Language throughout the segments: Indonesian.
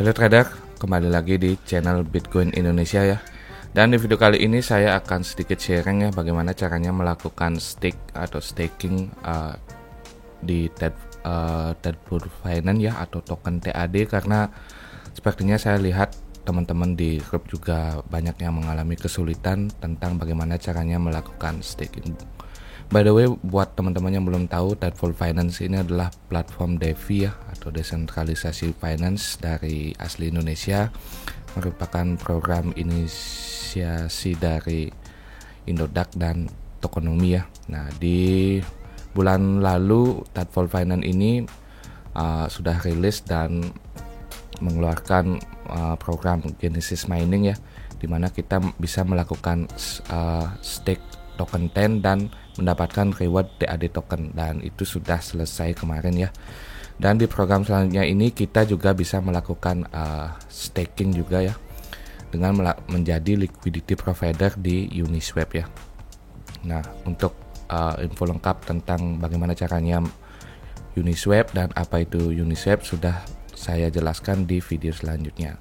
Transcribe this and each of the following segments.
Halo trader, kembali lagi di channel Bitcoin Indonesia ya. Dan di video kali ini saya akan sedikit sharing ya bagaimana caranya melakukan stake atau staking di Tadpur Finance ya, atau token TAD, karena sepertinya saya lihat teman-teman di grup juga banyak yang mengalami kesulitan tentang bagaimana caranya melakukan staking. By the way, buat teman-teman yang belum tahu, Tadpur Finance ini adalah platform DeFi ya, atau desentralisasi finance dari asli Indonesia, merupakan program inisiasi dari Indodax dan Tokonomi ya. Nah, di bulan lalu Tadpur Finance ini sudah rilis dan mengeluarkan program Genesis Mining ya, dimana kita bisa melakukan stake token TEN dan mendapatkan reward TAD token, dan itu sudah selesai kemarin ya. Dan di program selanjutnya ini kita juga bisa melakukan staking juga ya, dengan menjadi liquidity provider di Uniswap ya. Nah, untuk info lengkap tentang bagaimana caranya Uniswap dan apa itu Uniswap sudah saya jelaskan di video selanjutnya.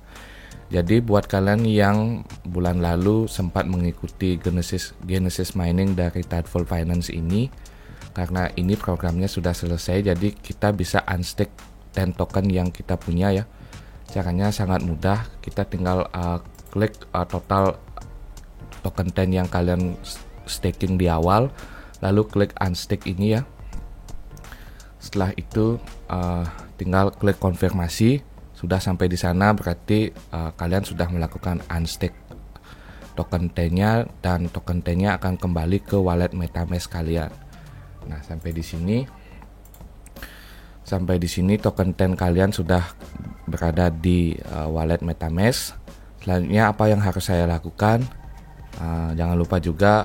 Jadi buat kalian yang bulan lalu sempat mengikuti Genesis Mining dari Tadpur Finance ini, karena ini programnya sudah selesai, jadi kita bisa unstake 10 token yang kita punya ya. Caranya sangat mudah, kita tinggal klik total token 10 yang kalian staking di awal, lalu klik unstake ini ya. Setelah itu tinggal klik konfirmasi. Sudah sampai di sana berarti kalian sudah melakukan unstake token TEN-nya, dan token TEN-nya akan kembali ke wallet MetaMask kalian. Nah, sampai di sini token TEN kalian sudah berada di wallet MetaMask. Selanjutnya apa yang harus saya lakukan? Jangan lupa juga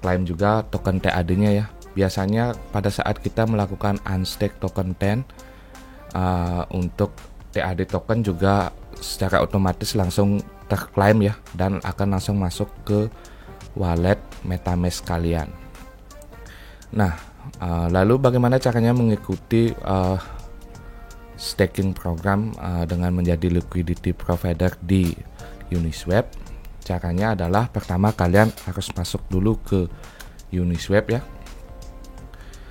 claim juga token TAD-nya ya. Biasanya pada saat kita melakukan unstake token TEN, untuk TAD token juga secara otomatis langsung terklaim ya, dan akan langsung masuk ke wallet MetaMask kalian. Nah, lalu bagaimana caranya mengikuti staking program dengan menjadi liquidity provider di Uniswap? Caranya adalah pertama kalian harus masuk dulu ke Uniswap ya.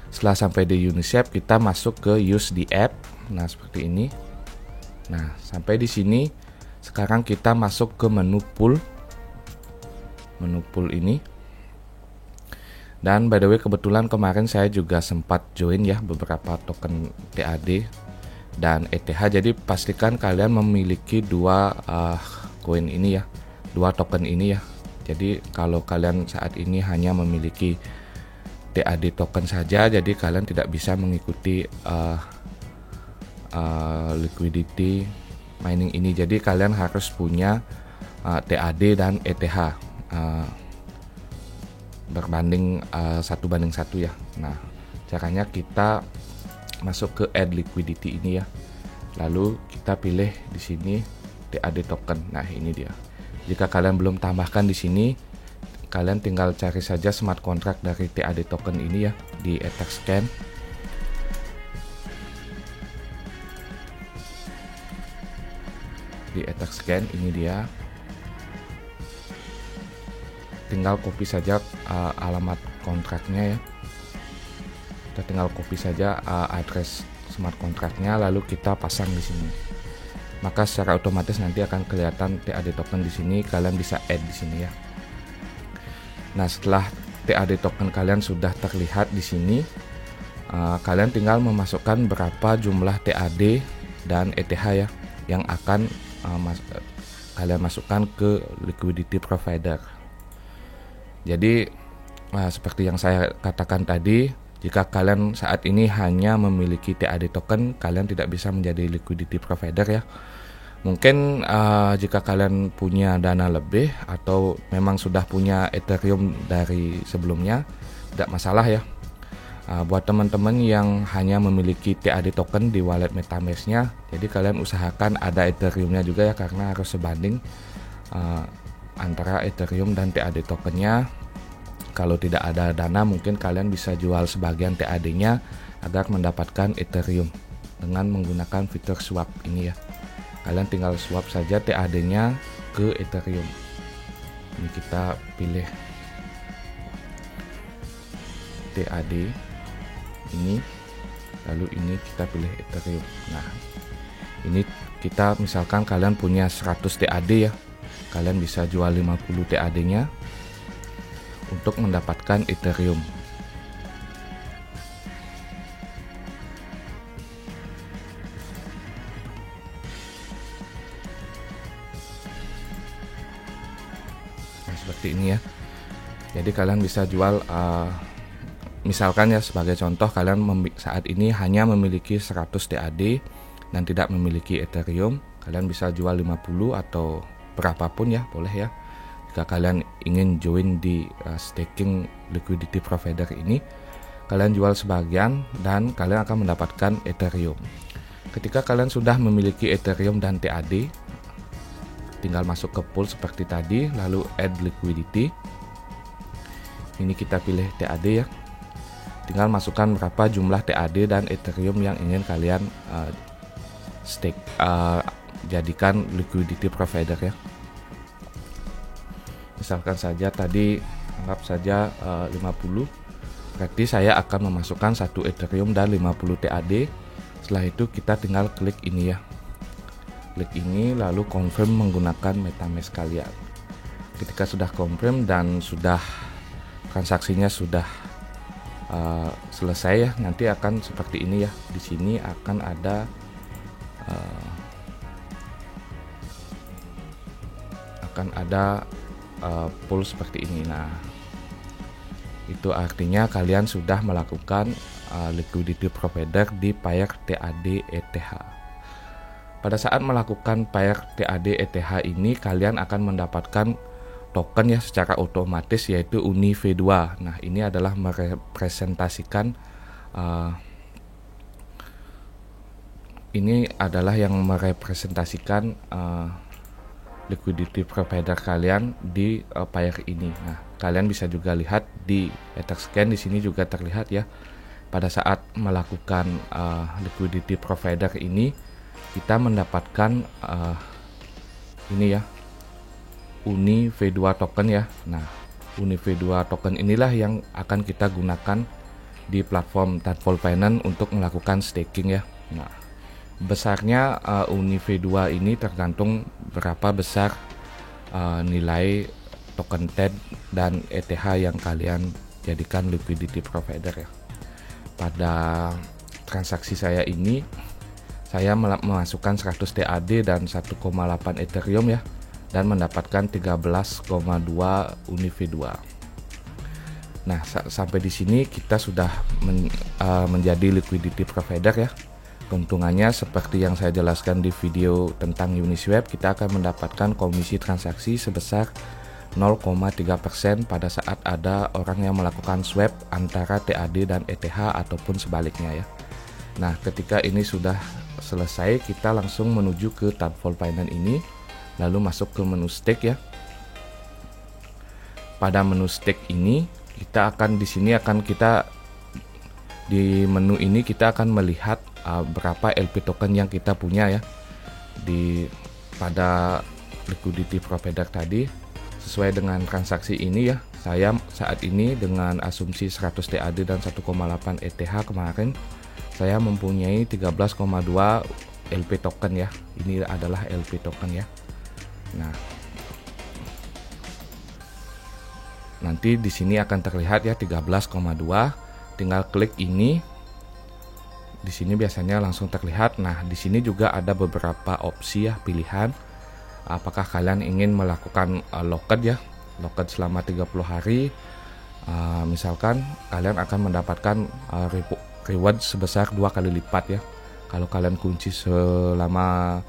Setelah sampai di Uniswap, kita masuk ke use the app. Nah, seperti ini. Nah, sampai di sini sekarang kita masuk ke menu pool ini. Dan by the way, kebetulan kemarin saya juga sempat join ya beberapa token TAD dan ETH. Jadi pastikan kalian memiliki dua koin ini ya, dua token ini ya. Jadi kalau kalian saat ini hanya memiliki TAD token saja, jadi kalian tidak bisa mengikuti liquidity mining ini. Jadi kalian harus punya TAD dan ETH berbanding 1:1 ya. Nah, caranya kita masuk ke add liquidity ini ya, lalu kita pilih di sini TAD token. Nah, ini dia. Jika kalian belum tambahkan di sini, kalian tinggal cari saja smart contract dari TAD token ini ya di Etherscan. Di Etherscan ini dia. Tinggal copy saja alamat kontraknya ya. Kita tinggal copy saja address smart contractnya, lalu kita pasang di sini. Maka secara otomatis nanti akan kelihatan TAD token di sini. Kalian bisa add di sini ya. Nah, setelah TAD token kalian sudah terlihat di sini, kalian tinggal memasukkan berapa jumlah TAD dan ETH ya yang akan kalian masukkan ke liquidity provider. Jadi seperti yang saya katakan tadi, jika kalian saat ini hanya memiliki TAD token, kalian tidak bisa menjadi liquidity provider ya. Mungkin jika kalian punya dana lebih atau memang sudah punya Ethereum dari sebelumnya, tidak masalah ya. Buat teman-teman yang hanya memiliki TAD token di wallet MetaMask-nya, jadi kalian usahakan ada Ethereum-nya juga ya, karena harus sebanding antara Ethereum dan TAD tokennya. Kalau tidak ada dana, mungkin kalian bisa jual sebagian TAD-nya agar mendapatkan Ethereum dengan menggunakan fitur swap ini ya. kalian tinggal swap saja TAD-nya ke Ethereum. Ini kita pilih TAD ini, lalu ini kita pilih Ethereum. Nah, ini kita misalkan kalian punya 100 TAD ya, kalian bisa jual 50 TAD-nya untuk mendapatkan Ethereum. Nah, seperti ini ya. Jadi kalian bisa jual misalkan ya, sebagai contoh, kalian saat ini hanya memiliki 100 TAD dan tidak memiliki Ethereum, kalian bisa jual 50 atau berapapun ya, boleh ya. Jika kalian ingin join di staking liquidity provider ini, kalian jual sebagian dan kalian akan mendapatkan Ethereum. Ketika kalian sudah memiliki Ethereum dan TAD, tinggal masuk ke pool seperti tadi, lalu add liquidity. Ini kita pilih TAD ya. Tinggal masukkan berapa jumlah TAD dan Ethereum yang ingin kalian stake, jadikan liquidity provider ya. Misalkan saja tadi anggap saja 50, berarti saya akan memasukkan 1 Ethereum dan 50 TAD. Setelah itu kita tinggal klik ini ya, klik ini lalu confirm menggunakan MetaMask kalian. Ketika sudah confirm dan sudah transaksinya sudah selesai ya, nanti akan seperti ini ya. Di sini akan ada pool seperti ini. Nah, itu artinya kalian sudah melakukan liquidity provider di pair TAD ETH. Pada saat melakukan pair TAD ETH ini, kalian akan mendapatkan token ya secara otomatis, yaitu UNI V2. Nah, ini adalah merepresentasikan liquidity provider kalian di pair ini. Nah, kalian bisa juga lihat di Etherscan, di sini juga terlihat ya. Pada saat melakukan liquidity provider ini, kita mendapatkan ini ya, UNI V2 token ya. Nah, UNI V2 token inilah yang akan kita gunakan di platform Tadpole Finance untuk melakukan staking ya. Nah, besarnya UNI V2 ini tergantung berapa besar nilai token TED dan ETH yang kalian jadikan liquidity provider ya. Pada transaksi saya ini, saya memasukkan 100 TAD dan 1,8 Ethereum ya, dan mendapatkan 13,2 UNI V2. Nah, sampai di sini kita sudah menjadi liquidity provider ya. Keuntungannya seperti yang saya jelaskan di video tentang Uniswap, kita akan mendapatkan komisi transaksi sebesar 0,3% pada saat ada orang yang melakukan swap antara TAD dan ETH ataupun sebaliknya ya. Nah, ketika ini sudah selesai, kita langsung menuju ke Tadpole Finance ini, lalu masuk ke menu stake ya. Pada menu stake ini, kita akan di menu ini kita akan melihat berapa LP token yang kita punya ya pada liquidity provider tadi. Sesuai dengan transaksi ini ya, saya saat ini dengan asumsi 100 TAD dan 1,8 ETH kemarin, saya mempunyai 13,2 LP token ya. Ini adalah LP token ya. Nah, nanti di sini akan terlihat ya 13,2. Tinggal klik ini. Di sini biasanya langsung terlihat. Nah, di sini juga ada beberapa opsi ya, pilihan. Apakah kalian ingin melakukan locked ya, locked selama 30 hari. Misalkan kalian akan mendapatkan reward sebesar 2 kali lipat ya. Kalau kalian kunci selama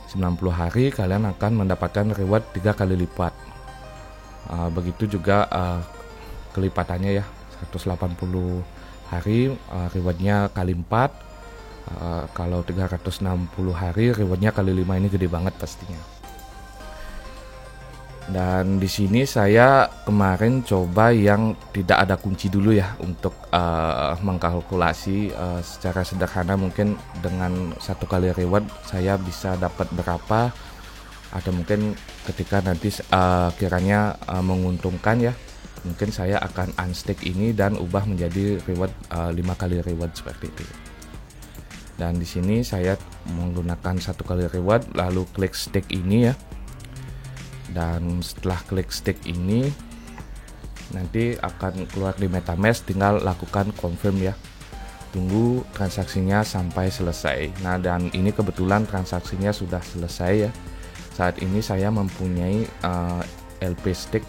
90 hari, kalian akan mendapatkan reward 3 kali lipat. Begitu juga kelipatannya ya, 180 hari rewardnya kali 4. Kalau 360 hari rewardnya kali 5, ini gede banget pastinya. Dan di sini saya kemarin coba yang tidak ada kunci dulu ya, untuk mengkalkulasi secara sederhana, mungkin dengan 1 kali reward saya bisa dapat berapa, atau mungkin ketika nanti kiranya menguntungkan ya, mungkin saya akan unstake ini dan ubah menjadi reward 5 kali reward seperti itu. Dan di sini saya menggunakan 1 kali reward, lalu klik stake ini ya. Dan setelah klik stake ini nanti akan keluar di MetaMask, tinggal lakukan confirm ya. Tunggu transaksinya sampai selesai. Nah, dan ini kebetulan transaksinya sudah selesai ya. Saat ini saya mempunyai LP stake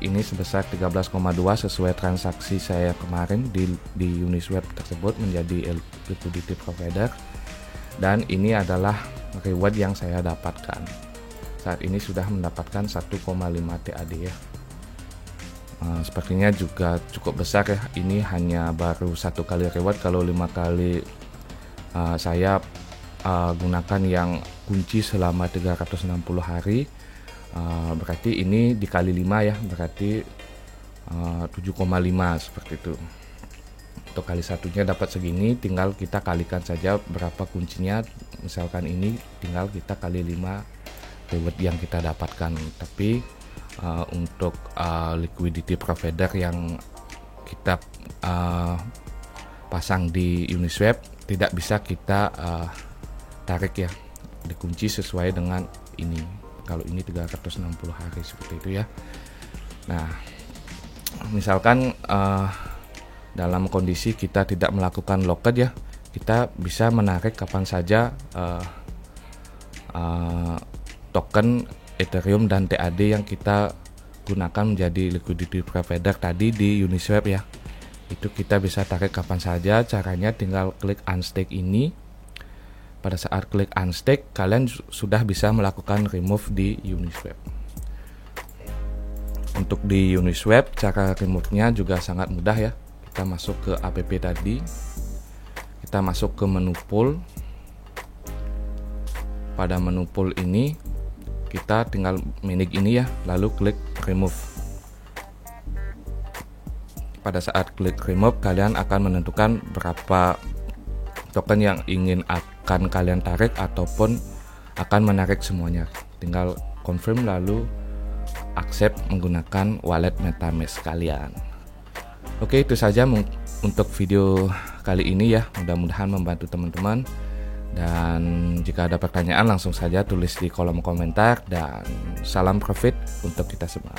ini sebesar 13,2 sesuai transaksi saya kemarin di Uniswap tersebut menjadi liquidity provider, dan ini adalah reward yang saya dapatkan. Saat ini sudah mendapatkan 1,5 TAD ya. Sepertinya juga cukup besar ya. Ini hanya baru 1 kali reward. Kalau 5 kali saya gunakan yang kunci selama 360 hari, berarti ini dikali 5 ya, berarti 7,5 seperti itu. Untuk kali satunya dapat segini, tinggal kita kalikan saja berapa kuncinya. Misalkan ini tinggal kita kali 5 reward yang kita dapatkan. Tapi untuk liquidity provider yang kita pasang di Uniswap tidak bisa kita tarik ya, dikunci sesuai dengan ini. Kalau ini 360 hari seperti itu ya. Nah, misalkan dalam kondisi kita tidak melakukan locked ya, kita bisa menarik kapan saja token Ethereum dan TAD yang kita gunakan menjadi liquidity provider tadi di Uniswap ya. Itu kita bisa tarik kapan saja. Caranya tinggal klik unstake ini. Pada saat klik unstake, kalian sudah bisa melakukan remove di Uniswap. Untuk di Uniswap, cara remove-nya juga sangat mudah ya. Kita masuk ke app tadi, kita masuk ke menu pool. Pada menu pool ini kita tinggal manage ini ya, lalu klik remove. Pada saat klik remove, kalian akan menentukan berapa token yang ingin akan kalian tarik ataupun akan menarik semuanya. Tinggal confirm lalu accept menggunakan wallet MetaMask kalian. Oke, itu saja untuk video kali ini ya. Mudah-mudahan membantu teman-teman. Dan jika ada pertanyaan langsung saja tulis di kolom komentar, dan salam profit untuk kita semua.